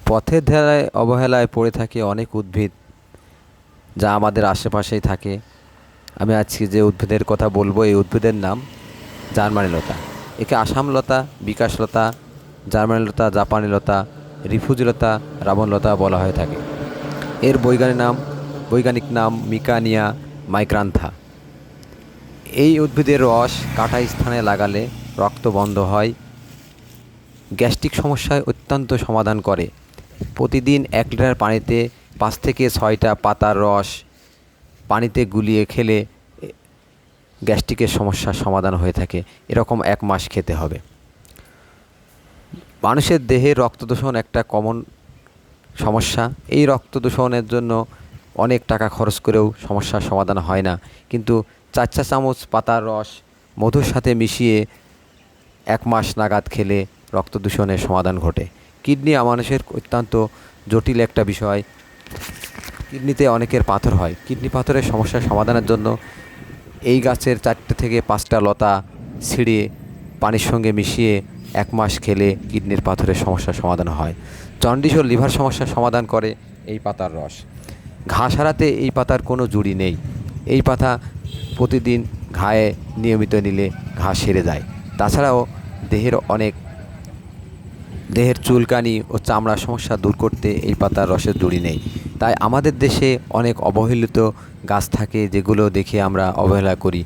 পথের ধারে অবহেলায় পড়ে থাকে অনেক উদ্ভিদ, যা আমাদের আশেপাশেই থাকে। আমি আজকে যে উদ্ভিদের কথা বলবো, এই উদ্ভিদের নাম জার্মানি লতা। একে আসাম লতা, বিকাশ লতা, জার্মানি লতা, জাপানি লতা, রিফুজি লতা, রাবণ লতা বলা হয়ে থাকে। এর বৈজ্ঞানিক নাম মিকানিয়া মাইক্রান্থা। এই উদ্ভিদের রস কাটা স্থানে লাগালে রক্ত বন্ধ হয়, গ্যাস্ট্রিক সমস্যায় অত্যন্ত সমাধান করে। প্রতিদিন 1 লিটার পানিতে 5 থেকে 6টা পাতার রস পানিতে গুলিয়ে খেলে গ্যাস্ট্রিকের সমস্যার সমাধান হয়ে থাকে। এরকম 1 মাস খেতে হবে। মানুষের দেহে রক্তদূষণ একটা কমন সমস্যা। এই রক্তদূষণের জন্য অনেক টাকা খরচ করেও সমস্যার সমাধান হয় না, কিন্তু 4 চা চামচ পাতার রস মধুর সাথে মিশিয়ে 1 মাস নাগাদ খেলে রক্তদূষণের সমাধান ঘটে। কিডনি মানুষের অত্যন্ত জটিল একটা বিষয়। কিডনিতে অনেকের পাথর হয়। কিডনি পাথরের সমস্যার সমাধানের জন্য এই গাছের 4টে থেকে 5টা লতা ছিঁড়ে পানির সঙ্গে মিশিয়ে 1 মাস খেলে কিডনির পাথরের সমস্যার সমাধান হয়। জন্ডিস ও লিভার সমস্যার সমাধান করে এই পাতার রস। ঘা সারাতে এই পাতার কোনো জুড়ি নেই। এই পাতা প্রতিদিন ঘায়ে নিয়মিত নিলে ঘা সেরে যায়। তাছাড়াও দেহের চুলকানি ও চামড়ার সমস্যা দূর করতে এই পাতার রসের জুড়ি নেই। তাই আমাদের দেশে অনেক অবহেলিত গাছ থাকে, যেগুলো দেখে আমরা অবহেলা করি।